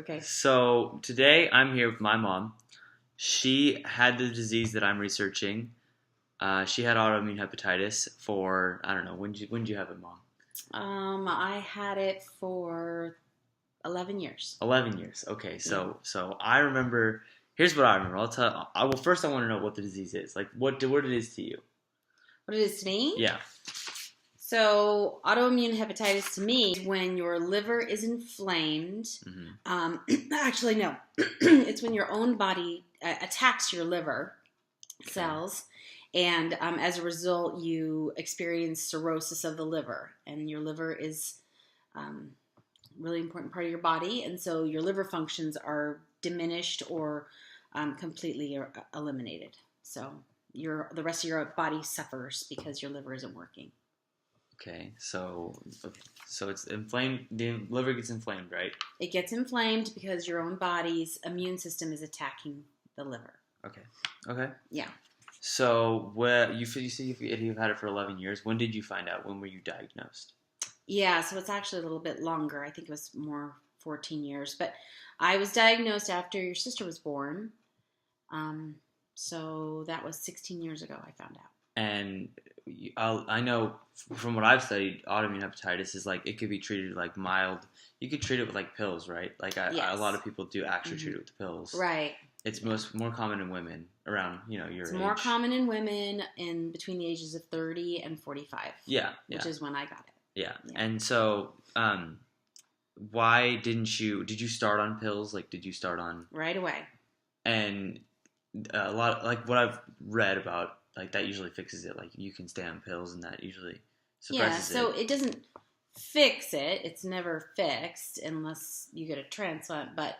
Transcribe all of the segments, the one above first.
Okay. So today I'm here with my mom. She had the disease that I'm researching. She had autoimmune hepatitis for, I don't know, when did you have it, Mom? I had it for 11 years. 11 years. Okay, so I remember. Here's what I remember. I'll tell. First I want to know what the disease is. Like what it is to you. What it is to me? Yeah. So autoimmune hepatitis to me is when your liver is inflamed. Actually, no. It's when your own body attacks your liver cells. And as a result, you experience cirrhosis of the liver. And your liver is really important part of your body. And so your liver functions are diminished or completely eliminated. So the rest of your body suffers because your liver isn't working. Okay, so it's inflamed. The liver gets inflamed, right? It gets inflamed because your own body's immune system is attacking the liver. Okay. Yeah. So you said you've had it for 11 years. When did you find out? When were you diagnosed? Yeah, so it's actually a little bit longer. I think it was more 14 years. But I was diagnosed after your sister was born. So that was 16 years ago I found out. And I know from what I've studied, autoimmune hepatitis is like it could be treated like mild. You could treat it with like pills, right? Like a lot of people do actually treat it with the pills. Right. It's more common in women around your age. It's more common in women in between the ages of 30 and 45. Yeah. Which is when I got it. Yeah. And so, why did you start on pills? Like, did you start on right away? And a lot, like what I've read about, like that usually fixes it. Like you can stay on pills, and that usually suppresses it. Yeah. So it doesn't fix it. It's never fixed unless you get a transplant, but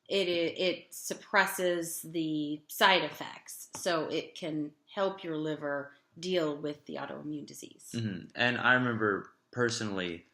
it suppresses the side effects, so it can help your liver deal with the autoimmune disease. Mm-hmm. And I remember personally,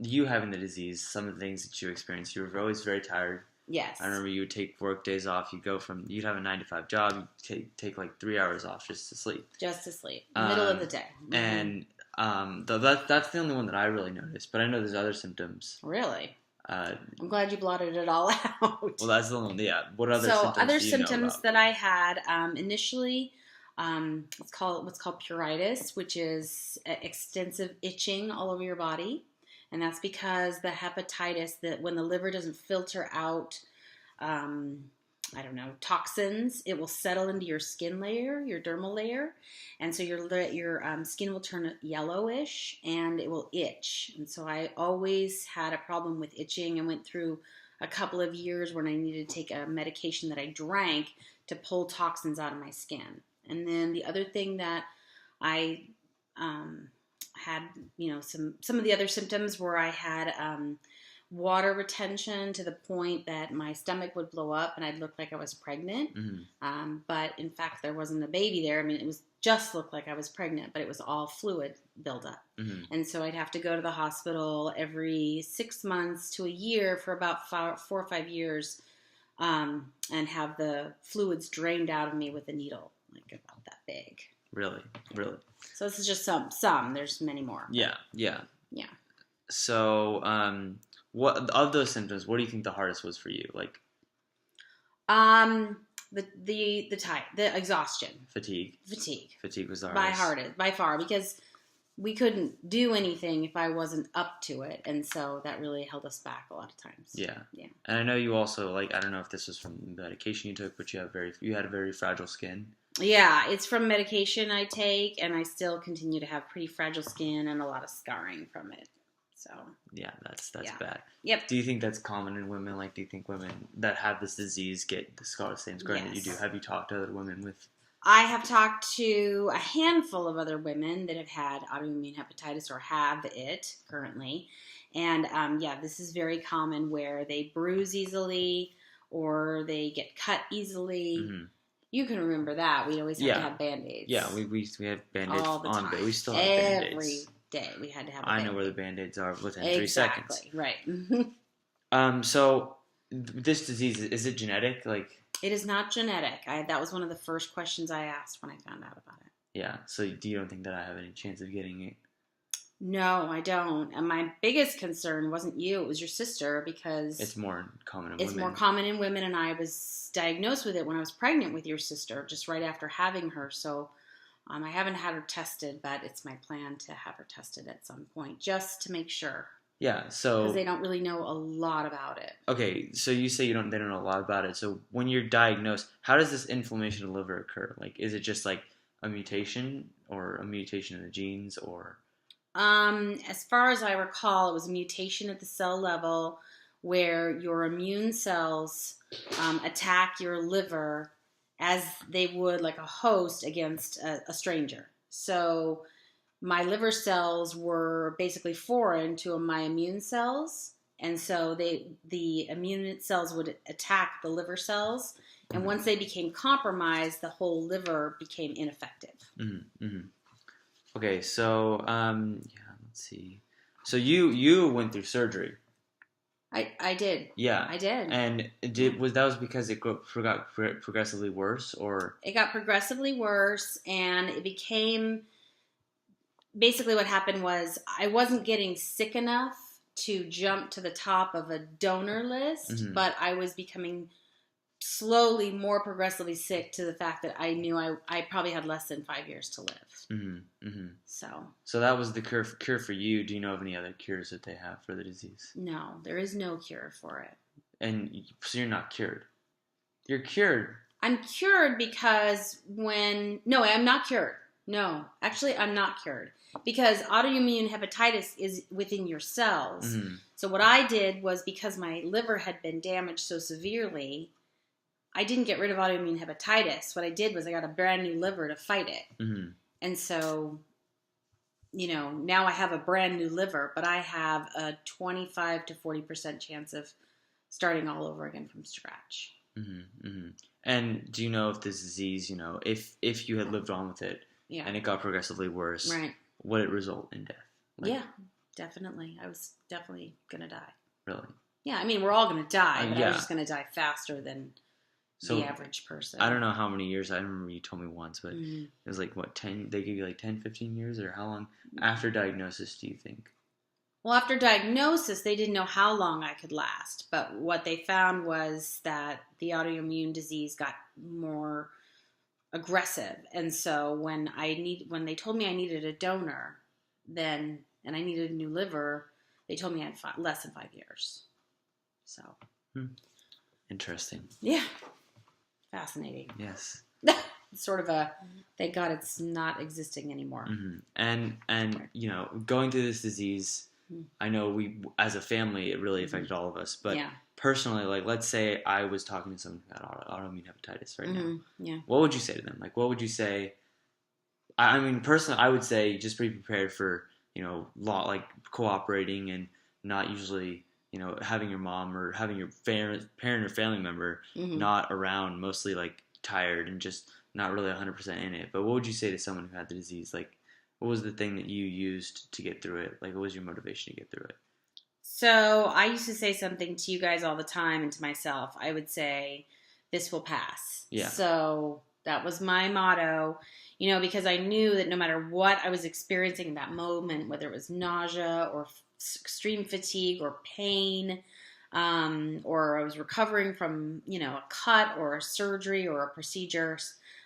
you having the disease. Some of the things that you experienced, you were always very tired. Yes. I remember you would take work days off. You'd have a 9-to-5 job. You'd take like 3 hours off just to sleep. Middle of the day. And that's the only one that I really noticed. But I know there's other symptoms. Really? I'm glad you blotted it all out. Well, that's the one. Yeah. What other symptoms? So other do you know symptoms about? that I had initially, what's called pruritus, which is extensive itching all over your body. And that's because the hepatitis, that when the liver doesn't filter out, toxins, it will settle into your skin layer, your dermal layer. And so your skin will turn yellowish and it will itch. And so I always had a problem with itching and went through a couple of years when I needed to take a medication that I drank to pull toxins out of my skin. And then the other thing that I had, some of the other symptoms where I had water retention to the point that my stomach would blow up and I'd look like I was pregnant. Mm-hmm. But in fact, there wasn't a baby there. I mean, it was just looked like I was pregnant, but it was all fluid buildup. Mm-hmm. And so I'd have to go to the hospital every 6 months to a year for about 4 or 5 years and have the fluids drained out of me with a needle, like about that big. Really? So this is just some. There's many more. Yeah. So, what of those symptoms? What do you think the hardest was for you? Like, the exhaustion, fatigue was the hardest by far, because we couldn't do anything if I wasn't up to it, and so that really held us back a lot of times. Yeah. And I know you also, like, I don't know if this was from the medication you took, but you had a very fragile skin. Yeah, it's from medication I take, and I still continue to have pretty fragile skin and a lot of scarring from it. So yeah, that's bad. Yep. Do you think that's common in women? Like, do you think women that have this disease get the same scarring that you do? Have you talked to other women with? I have talked to a handful of other women that have had autoimmune hepatitis or have it currently, and this is very common where they bruise easily or they get cut easily. Mm-hmm. You can remember that. We'd always have to have Band-Aids. Yeah, we had Band-Aids all the time. But we still have Band-Aids. Every day we had to have a Band-Aid. I know where the Band-Aids are within 3 seconds. Exactly, right. So this disease, is it genetic? Like, it is not genetic. That was one of the first questions I asked when I found out about it. Yeah, so you don't think that I have any chance of getting it? No, I don't. And my biggest concern wasn't you, it was your sister, because It's more common in it's women. more common in women, and I was diagnosed with it when I was pregnant with your sister, just right after having her. So I haven't had her tested, but it's my plan to have her tested at some point, just to make sure. Yeah, Because so they don't really know a lot about it. okay, so you say they don't know a lot about it. So when you're diagnosed, how does this inflammation of the liver occur? Like, is it just like a mutation or a mutation in the genes or? As far as I recall, it was a mutation at the cell level where your immune cells attack your liver as they would like a host against a stranger. So my liver cells were basically foreign to my immune cells, and so the immune cells would attack the liver cells, and once they became compromised, the whole liver became ineffective. Mm-hmm, mm-hmm. Okay, so yeah, let's see. So you went through surgery. I did. Yeah, I did. And that was because it got progressively worse, or it got progressively worse, and it became basically what happened was I wasn't getting sick enough to jump to the top of a donor list, mm-hmm. but I was becoming slowly more progressively sick to the fact that I knew I probably had less than 5 years to live. Mm-hmm. Mm-hmm. So that was the cure for you. Do you know of any other cures that they have for the disease? No, there is no cure for it. And so you're not cured. You're cured. I'm cured because no, I'm not cured. No, actually, I'm not cured because autoimmune hepatitis is within your cells. Mm-hmm. So what I did was, because my liver had been damaged so severely, I didn't get rid of autoimmune hepatitis. What I did was I got a brand new liver to fight it. Mm-hmm. And so, now I have a brand new liver, but I have a 25 to 40% chance of starting all over again from scratch. Mm-hmm. Mm-hmm. And do you know if this disease, if you had lived on with it, yeah, and it got progressively worse, right, would it result in death? Yeah, definitely. I was definitely going to die. Really? Yeah, I mean, we're all going to die, but yeah. I was just going to die faster than the average person. I don't know how many years. I remember you told me once, but it was like, what, 10? They give you like 10, 15 years? Or how long after diagnosis do you think? Well, after diagnosis, they didn't know how long I could last. But what they found was that the autoimmune disease got more aggressive. And so when they told me I needed a donor, and I needed a new liver, they told me I had less than 5 years. So. Interesting. Yeah. Fascinating. Yes. Sort of thank God it's not existing anymore. Mm-hmm. And going through this disease, I know we, as a family, it really affected all of us. But personally, like, let's say I was talking to someone who had autoimmune hepatitis right now. Yeah. What would you say to them? Like, what would you say? I mean, personally, I would say just be prepared for, like cooperating and not usually, having your mom or having your parent or family member not around, mostly like tired and just not really 100% in it. But what would you say to someone who had the disease? Like, what was the thing that you used to get through it? Like, what was your motivation to get through it? So I used to say something to you guys all the time and to myself. I would say, this will pass. Yeah. So that was my motto, because I knew that no matter what I was experiencing in that moment, whether it was nausea or extreme fatigue or pain, or I was recovering from, a cut or a surgery or a procedure,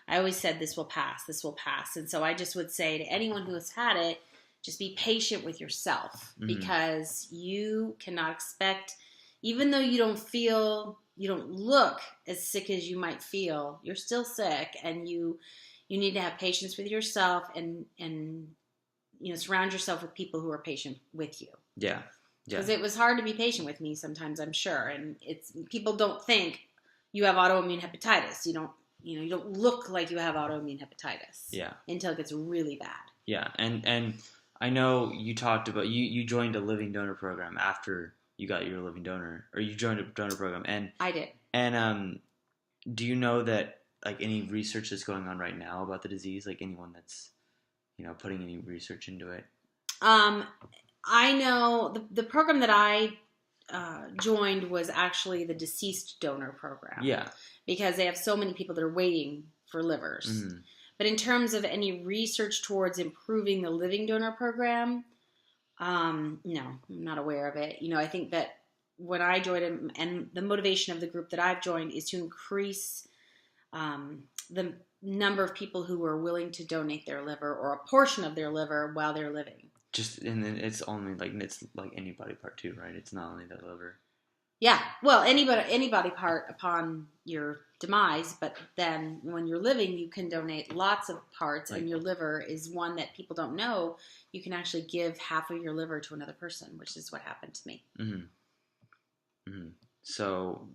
I always said, this will pass, this will pass. And so I just would say to anyone who has had it, just be patient with yourself, because you cannot expect, even though you don't look as sick as you might feel, you're still sick, and you need to have patience with yourself and surround yourself with people who are patient with you. Yeah. Because it was hard to be patient with me sometimes, I'm sure. And people don't think you have autoimmune hepatitis. You don't look like you have autoimmune hepatitis. Yeah. Until it gets really bad. Yeah. And I know you talked about, you joined a living donor program after you got your living donor, or you joined a donor program. And I did. And do you know that, like, any research that's going on right now about the disease, like anyone that's, putting any research into it? I know the program that I joined was actually the deceased donor program. Yeah. Because they have so many people that are waiting for livers. Mm-hmm. But in terms of any research towards improving the living donor program, No, I'm not aware of it. I think that when I joined, and the motivation of the group that I've joined is to increase the number of people who are willing to donate their liver or a portion of their liver while they're living. And then it's like anybody part too, right? It's not only the liver. Yeah, well, anybody part upon your demise, but then when you're living, you can donate lots of parts, and your liver is one that people don't know. You can actually give half of your liver to another person, which is what happened to me. Mm-hmm. Mm-hmm. So,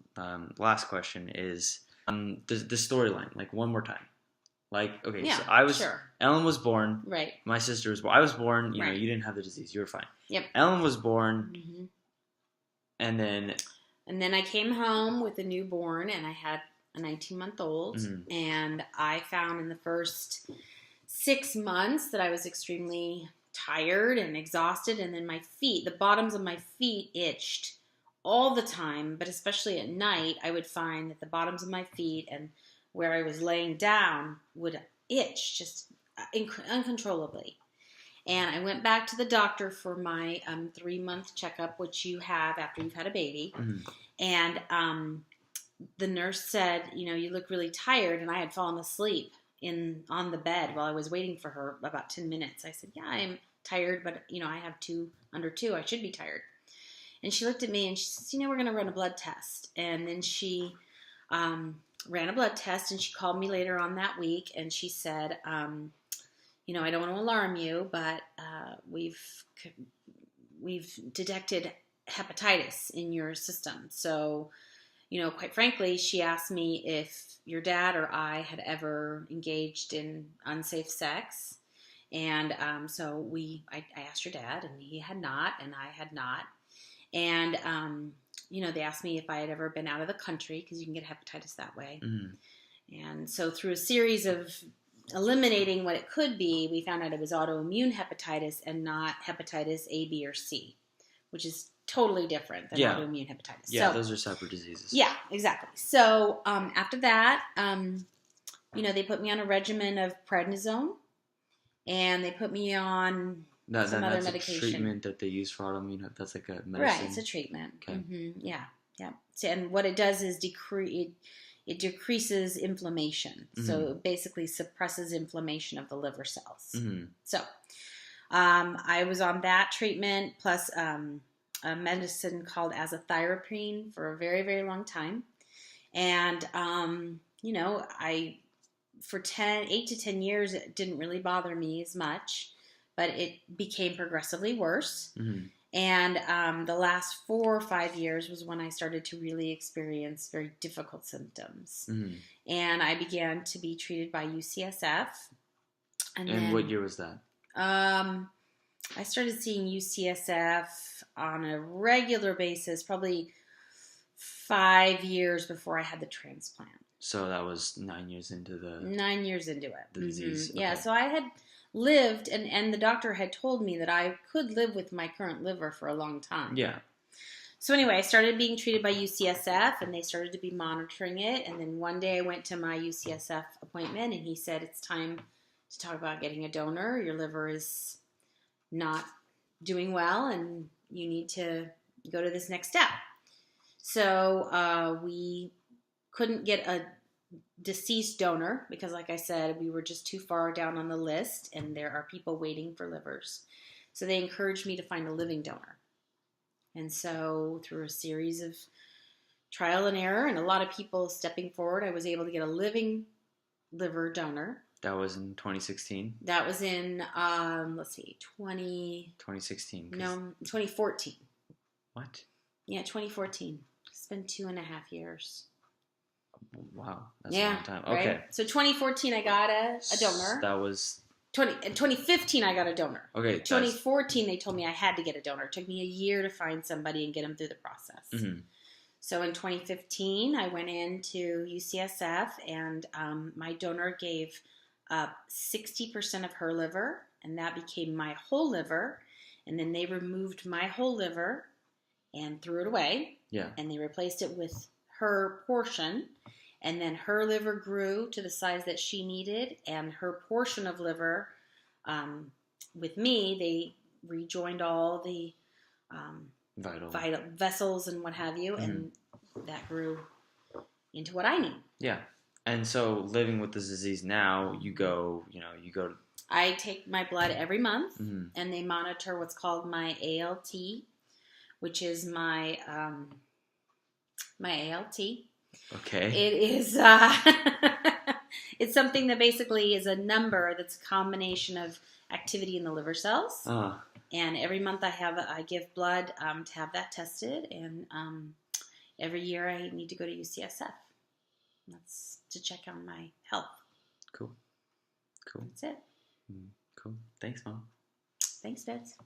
last question is the storyline. Like one more time. Like, okay, yeah, so Ellen was born. Right. My sister was born. I was born. You know, you didn't have the disease. You were fine. Yep. Ellen was born. Mm-hmm. And then I came home with a newborn, and I had a 19-month-old, mm-hmm. and I found in the first 6 months that I was extremely tired and exhausted, and then the bottoms of my feet itched all the time, but especially at night, I would find that the bottoms of my feet and where I was laying down would itch just uncontrollably. And I went back to the doctor for my 3-month checkup, which you have after you've had a baby. Mm-hmm. And the nurse said, you look really tired. And I had fallen asleep on the bed while I was waiting for her about 10 minutes. I said, yeah, I'm tired, but, I have under 2. I should be tired. And she looked at me and she says, we're going to run a blood test. And then she ran a blood test, and she called me later on that week, and she said, I don't want to alarm you, but we've detected hepatitis in your system. So, quite frankly, she asked me if your dad or I had ever engaged in unsafe sex. And so I asked your dad, and he had not, and I had not. And, they asked me if I had ever been out of the country, because you can get hepatitis that way. Mm-hmm. And so through a series of eliminating what it could be, we found out it was autoimmune hepatitis and not hepatitis A, B, or C, which is totally different than autoimmune hepatitis. Yeah, so, those are separate diseases. Yeah, exactly. So after that, they put me on a regimen of prednisone, and they put me on some other medication. A treatment that they use for autoimmune. That's like a medicine. Right, it's a treatment. Okay. Mm-hmm. Yeah. So, and what it does is it decreases inflammation. Mm-hmm. So it basically suppresses inflammation of the liver cells. Mm-hmm. So I was on that treatment plus a medicine called azathioprine for a very, very long time. And, I for 8 to 10 years, it didn't really bother me as much, but it became progressively worse. Mm-hmm. And the last 4 or 5 years was when I started to really experience very difficult symptoms. Mm-hmm. And I began to be treated by UCSF. And what year was that? I started seeing UCSF on a regular basis, probably 5 years before I had the transplant. So that was 9 years into it. The disease. Mm-hmm. Okay. Yeah, so I had lived, and the doctor had told me that I could live with my current liver for a long time. Yeah. So anyway, I started being treated by UCSF, and they started to be monitoring it. And then one day I went to my UCSF appointment, and he said, it's time to talk about getting a donor. Your liver is not doing well, and you need to go to this next step. So we couldn't get a deceased donor because, like I said, we were just too far down on the list, and there are people waiting for livers. So they encouraged me to find a living donor. And so through a series of trial and error and a lot of people stepping forward, I was able to get a living liver donor. That was in 2016? That was in, 2016. No, 2014. What? Yeah, 2014. It's been 2.5 years. Wow, that's a long time. Okay. Right? So 2014, I got a donor. That was... In 2015, I got a donor. Okay. 2014, they told me I had to get a donor. It took me a year to find somebody and get them through the process. Mm-hmm. So in 2015, I went into UCSF, and my donor gave up 60% of her liver, and that became my whole liver. And then they removed my whole liver and threw it away. Yeah. And they replaced it with her portion. And then her liver grew to the size that she needed, and her portion of liver, with me, they rejoined all the vital vessels and what have you, and that grew into what I need. Yeah. And so living with this disease now, you go. I take my blood every month, and they monitor what's called my ALT, which is my ALT. Okay. It is it's something that basically is a number that's a combination of activity in the liver cells. And every month I give blood to have that tested, and every year I need to go to UCSF. That's to check on my health. Cool. That's it. Cool. Thanks, Mom. Thanks, Bets.